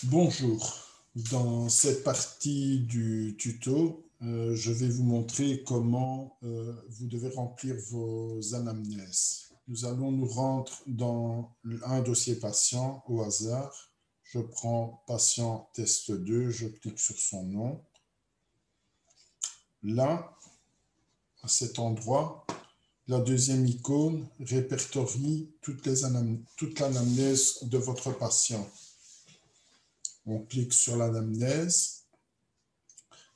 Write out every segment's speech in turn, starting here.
Bonjour, dans cette partie du tuto, je vais vous montrer comment vous devez remplir vos anamnèses. Nous allons nous rendre dans un dossier patient au hasard. Je prends patient test 2, je clique sur son nom. Là, à cet endroit, la deuxième icône répertorie toute l'anamnèse de votre patient. On clique sur l'anamnèse.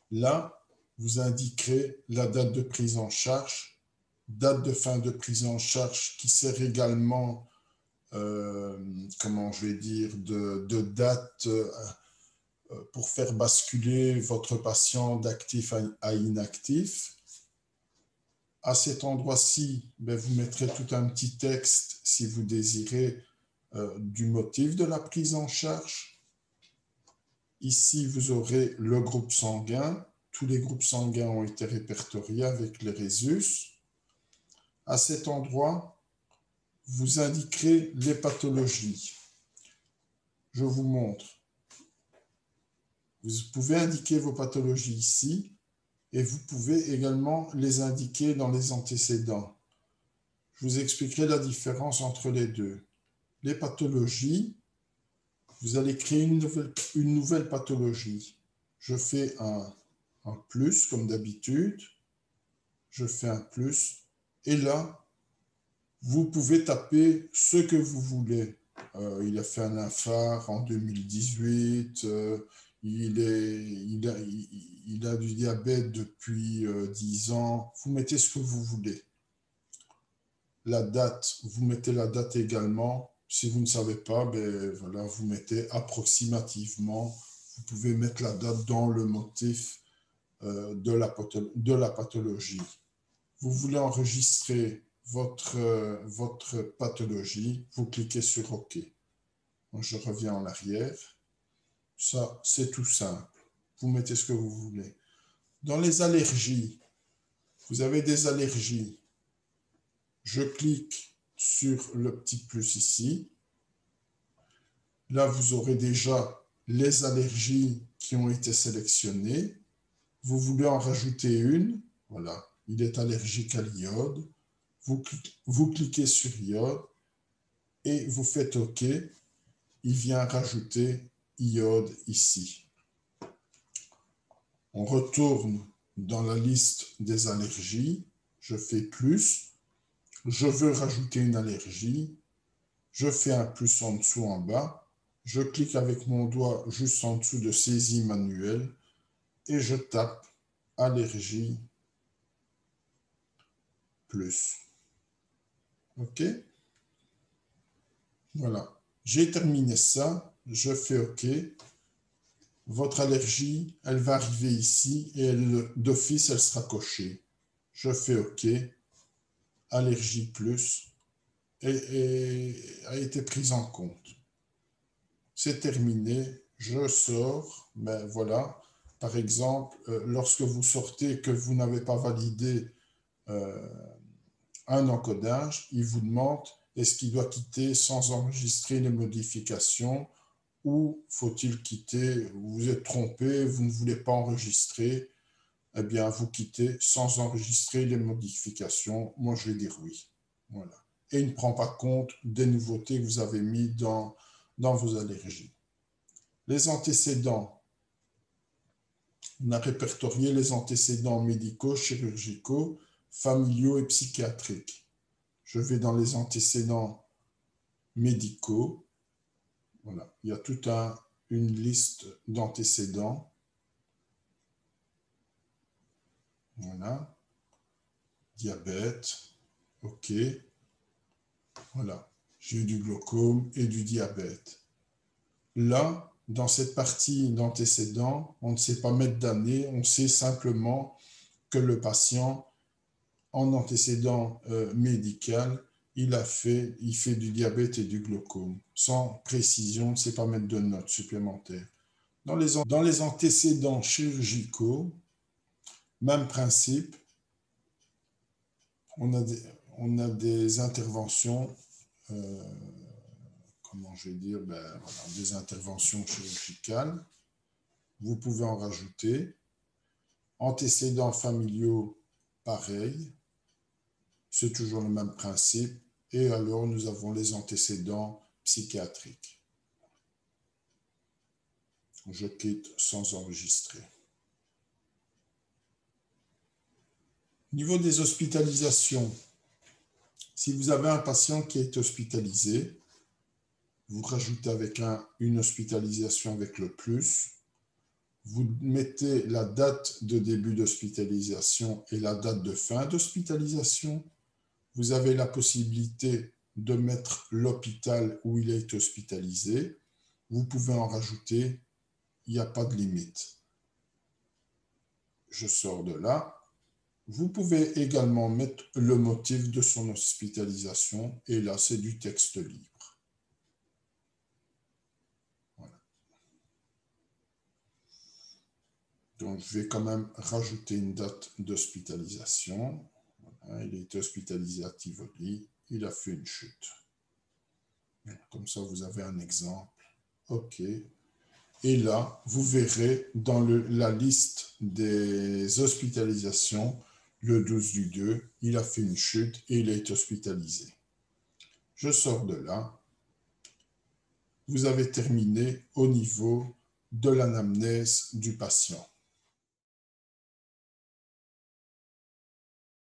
Là, vous indiquerez la date de prise en charge, date de fin de prise en charge qui sert également, de date pour faire basculer votre patient d'actif à inactif. À cet endroit-ci, vous mettrez tout un petit texte, si vous désirez, du motif de la prise en charge. Ici, vous aurez le groupe sanguin. Tous les groupes sanguins ont été répertoriés avec les résus. À cet endroit, vous indiquerez les pathologies. Je vous montre. Vous pouvez indiquer vos pathologies ici et vous pouvez également les indiquer dans les antécédents. Je vous expliquerai la différence entre les deux. Les pathologies, vous allez créer une nouvelle pathologie. Je fais un plus comme d'habitude. Je fais un plus. Et là, vous pouvez taper ce que vous voulez. Il a fait un infart en 2018. Il a du diabète depuis 10 ans. Vous mettez ce que vous voulez. La date, vous mettez la date également. Si vous ne savez pas, voilà, vous mettez approximativement. Vous pouvez mettre la date dans le motif de la pathologie. Vous voulez enregistrer votre pathologie, vous cliquez sur OK. Je reviens en arrière. Ça, c'est tout simple. Vous mettez ce que vous voulez. Dans les allergies, vous avez des allergies. Je clique sur le petit plus ici. Là, vous aurez déjà les allergies qui ont été sélectionnées. Vous voulez en rajouter une. Voilà, il est allergique à l'iode. Vous cliquez sur iode et vous faites OK. Il vient rajouter iode ici. On retourne dans la liste des allergies. Je fais plus. Je veux rajouter une allergie. Je fais un plus en dessous, en bas. Je clique avec mon doigt juste en dessous de saisie manuelle et je tape allergie plus. OK? Voilà. J'ai terminé ça. Je fais OK. Votre allergie, elle va arriver ici et d'office, elle sera cochée. Je fais OK. Allergie plus et a été prise en compte. C'est terminé. Je sors. Ben voilà. Par exemple, lorsque vous sortez et que vous n'avez pas validé un encodage, il vous demande est-ce qu'il doit quitter sans enregistrer les modifications ou faut-il quitter, vous vous êtes trompé, vous ne voulez pas enregistrer, eh bien, vous quittez sans enregistrer les modifications. Moi, je vais dire oui. Voilà. Et il ne prend pas compte des nouveautés que vous avez mises dans vos allergies. Les antécédents. On a répertorié les antécédents médicaux, chirurgicaux, familiaux et psychiatriques. Je vais dans les antécédents médicaux. Voilà. Il y a toute une liste d'antécédents. Voilà. Diabète. OK. Voilà. J'ai eu du glaucome et du diabète. Là, dans cette partie d'antécédents, on ne sait pas mettre d'année, on sait simplement que le patient, en antécédent médical, il fait du diabète et du glaucome. Sans précision, on ne sait pas mettre de notes supplémentaires. Dans les antécédents chirurgicaux, même principe, on a des interventions comment je vais dire, voilà, des interventions chirurgicales. Vous pouvez en rajouter. Antécédents familiaux, pareil. C'est toujours le même principe. Et alors, nous avons les antécédents psychiatriques. Je quitte sans enregistrer. Au niveau des hospitalisations, si vous avez un patient qui est hospitalisé, vous rajoutez avec une hospitalisation avec le plus. Vous mettez la date de début d'hospitalisation et la date de fin d'hospitalisation. Vous avez la possibilité de mettre l'hôpital où il est hospitalisé. Vous pouvez en rajouter, il n'y a pas de limite. Je sors de là. Vous pouvez également mettre le motif de son hospitalisation et là, c'est du texte libre. Voilà. Donc, je vais quand même rajouter une date d'hospitalisation. Voilà, il est hospitalisé à Tivoli, il a fait une chute. Comme ça, vous avez un exemple. OK. Et là, vous verrez dans la liste des hospitalisations, le 12/2, il a fait une chute et il est hospitalisé. Je sors de là. Vous avez terminé au niveau de l'anamnèse du patient.